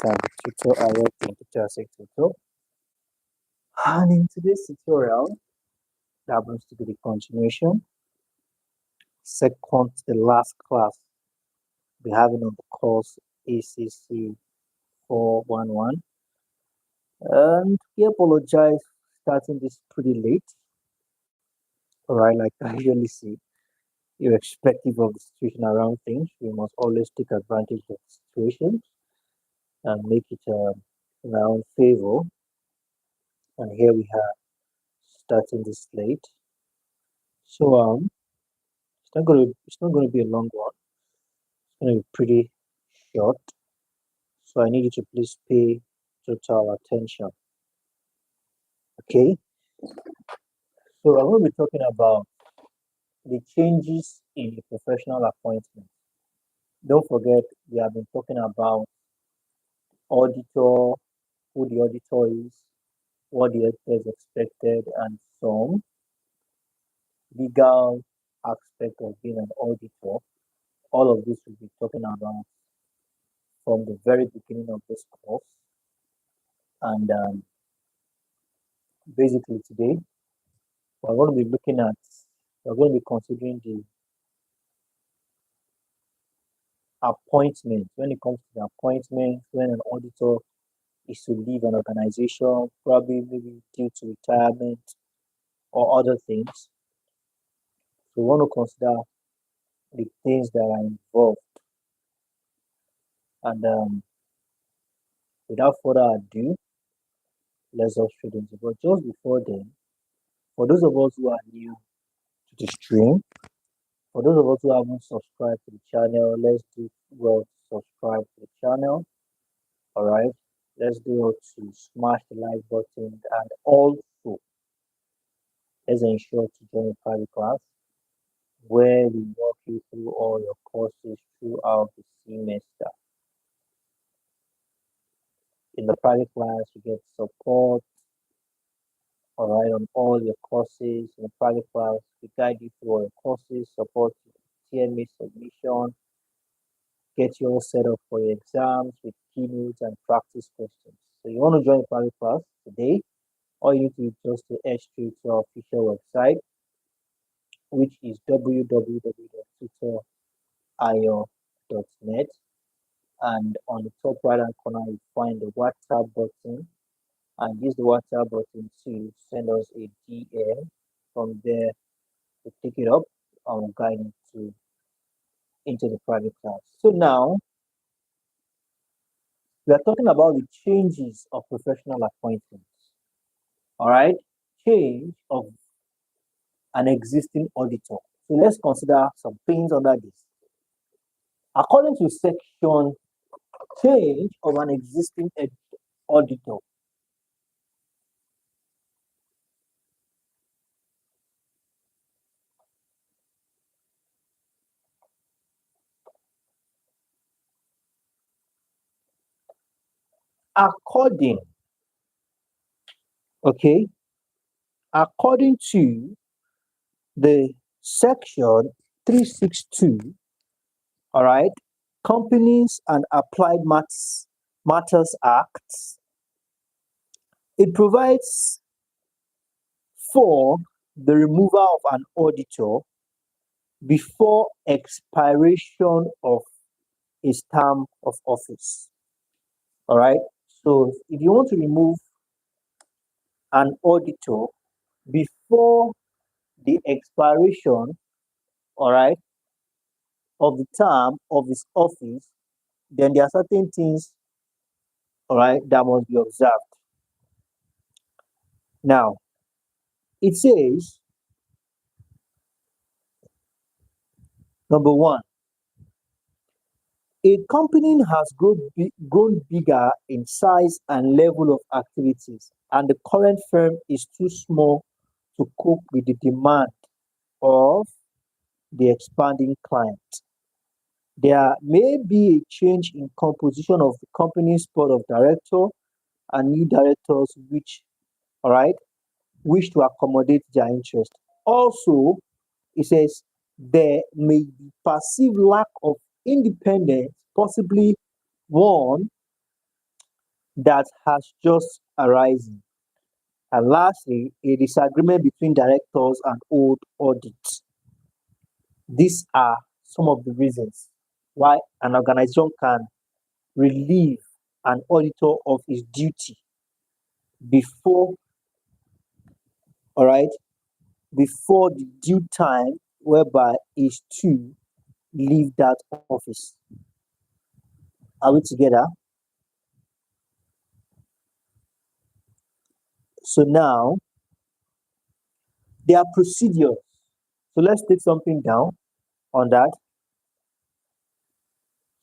welcome to Tutor Tutor. And in today's tutorial, that happens to be the continuation, second to the last class we're having on the course ACC411. And we apologize starting this pretty late. Alright, like I usually say, irrespective of the situation around things, we must always take advantage of the situation and make it in our own favor. And here we are starting this late. So it's not gonna be a long one. It's gonna be pretty short. So I need you to please pay total attention. Okay. So I'm going to be talking about the changes in the professional appointment. Don't forget, we have been talking about auditor, who the auditor is, what the auditor is expected, and some legal aspect of being an auditor. All of this we'll be talking about from the very beginning of this course. And basically today, we're going to be considering the appointment. When it comes to the appointment, when an auditor is to leave an organization, probably maybe due to retirement or other things. So we want to consider the things that are involved. And without further ado, let's just straight into. But just before then, for those of us who are new to the stream, for those of us who haven't subscribed to the channel, let's do well to subscribe to the channel. All right, let's do well to smash the like button, and also let's ensure to join a private class where we walk you through all your courses throughout the semester. In the private class, you get support, all right, on all your courses. In the private class, we guide you through all your courses, support TMA submission, get you all set up for your exams with keynotes and practice questions. So you want to join private class today, all you need to do is just to head straight to our official website, which is www.tutorio.net. And on the top right hand corner, you find the WhatsApp button, and use the WhatsApp button to send us a DM. From there, to pick it up and we'll guide you into the private class. So now we are talking about the changes of professional appointments. All right, change of an existing auditor. So let's consider some things under this. According to section, change of an existing auditor. According to the section 362, all right, Companies and Applied Matters Act, it provides for the removal of an auditor before expiration of his term of office. All right, so if you want to remove an auditor before the expiration, all right, of the term of his office, then there are certain things, all right, that must be observed. Now, it says, number one, a company has grown bigger in size and level of activities, and the current firm is too small to cope with the demand of the expanding client. There may be a change in composition of the company's board of directors and new directors which wish to accommodate their interest. Also, it says there may be perceived lack of independence, possibly one that has just arisen. And lastly, a disagreement between directors and old audits. These are some of the reasons why an organization can relieve an auditor of his duty before, all right, before the due time whereby is to leave that office. Are we together? So now there are procedures. So let's take something down on that.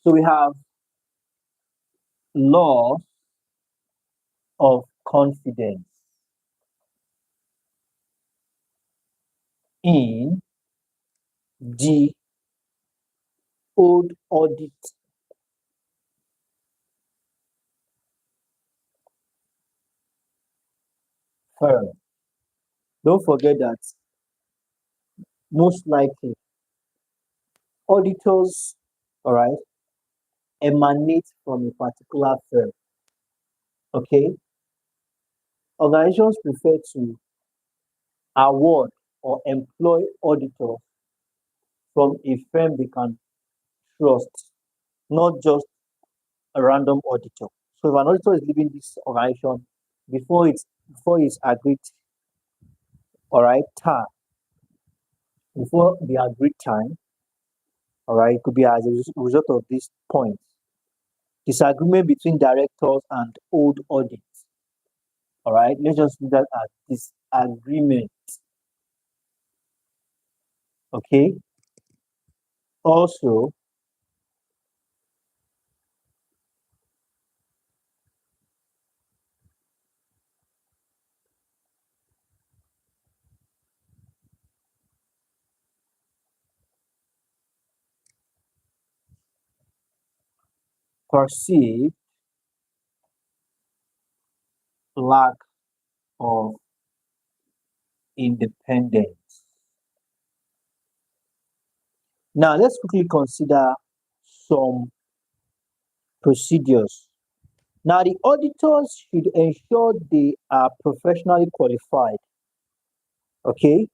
So we have law of confidence in the old audit firm. Don't forget that most likely auditors, all right, emanate from a particular firm. Okay, organizations prefer to award or employ auditors from a firm they can trust, not just a random auditor. So if an auditor is leaving this organization before it's agreed, all right, time before the agreed time, all right, it could be as a result of this point. Disagreement between directors and old audits. All right, let's just do that as disagreement. Okay. Also, perceived lack of independence. Now, let's quickly consider some procedures. Now, the auditors should ensure they are professionally qualified, okay,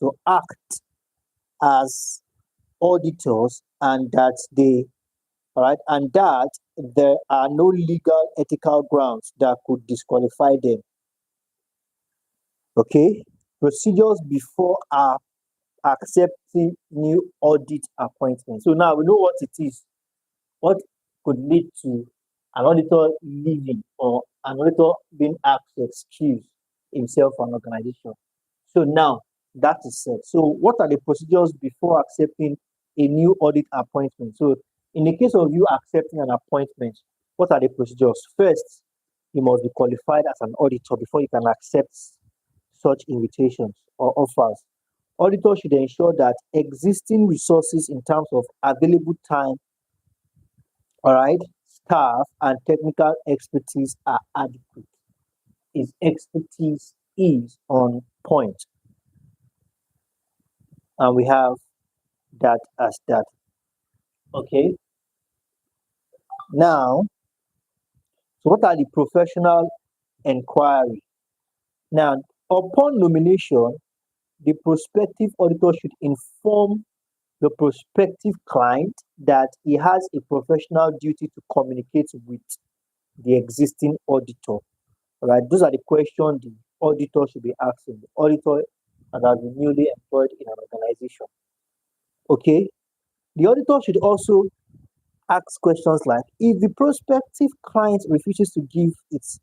to act as auditors, and that they, all right, and that there are no legal ethical grounds that could disqualify them. Okay, procedures before accepting new audit appointments. So now we know what it is. What could lead to an auditor leaving or an auditor being asked to excuse himself from an organization. So now that is said. So what are the procedures before accepting a new audit appointment? So in the case of you accepting an appointment, what are the procedures? First, you must be qualified as an auditor before you can accept such invitations or offers. Auditors should ensure that existing resources in terms of available time, all right, staff and technical expertise are adequate. His expertise is on point. And we have that as that. Okay. Now, so what are the professional inquiry? Now, upon nomination, the prospective auditor should inform the prospective client that he has a professional duty to communicate with the existing auditor. Right? Those are the questions the auditor should be asking. The auditor that has been newly employed in an organization. Okay. The auditor should also ask questions like, if the prospective client refuses to give its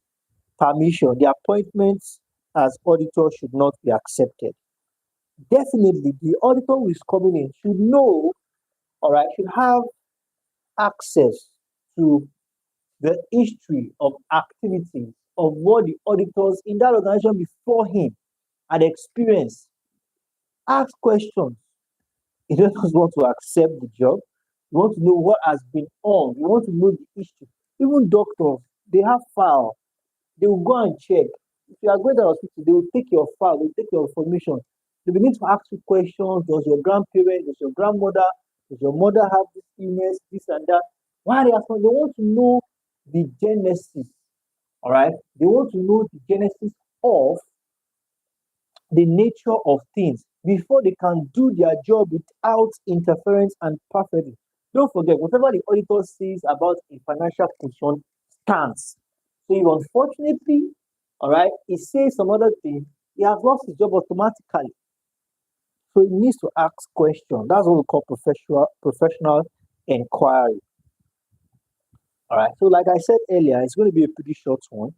permission, the appointment as auditor should not be accepted. Definitely, the auditor who is coming in should know, all right, should have access to the history of activities of what the auditors in that organization before him had experienced. Ask questions. You don't just want to accept the job. You want to know what has been on. You want to know the history. Even doctors, they have file. They will go and check. If you are going to the hospital, they will take your file, they will take your information. They begin to ask you questions. Does your grandparent, does your grandmother, does your mother have this illness, this and that? Why they are they want to know the genesis. All right. They want to know the genesis of the nature of things before they can do their job without interference and perfectly. Don't forget, whatever the auditor says about a financial position stands. So if unfortunately, all right, he says some other thing, he has lost his job automatically. So he needs to ask questions. That's what we call professional inquiry. All right. So like I said earlier, it's going to be a pretty short one.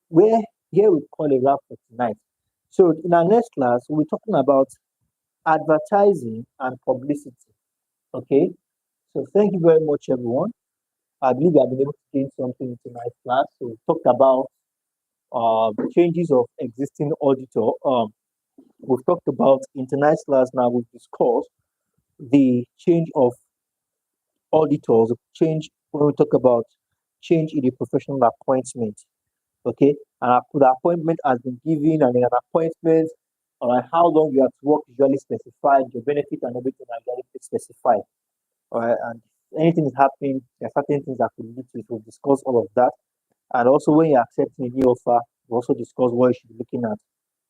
Where here we call a wrap for tonight. So in our next class, we'll be talking about advertising and publicity. Okay. So thank you very much, everyone. I believe I've been able to gain something in tonight's class. So we talked about changes of existing auditor. We've talked about in tonight's class now. We've discussed the change of auditors, change when we talk about change in the professional appointment. Okay, and the appointment has been given, and in an appointment, all right, how long you have to work usually specified, your benefit and everything are usually specified. All right, and if anything is happening, there are certain things that could lead to it. We'll discuss all of that. And also, when you're accepting a new offer, we'll also discuss what you should be looking at.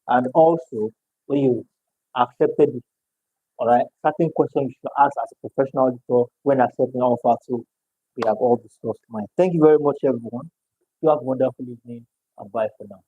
And also, when you accepted it, all right, certain questions you should ask as a professional auditor when accepting an offer. So we have all discussed mine. Thank you very much, everyone. You have a wonderful evening and bye for now.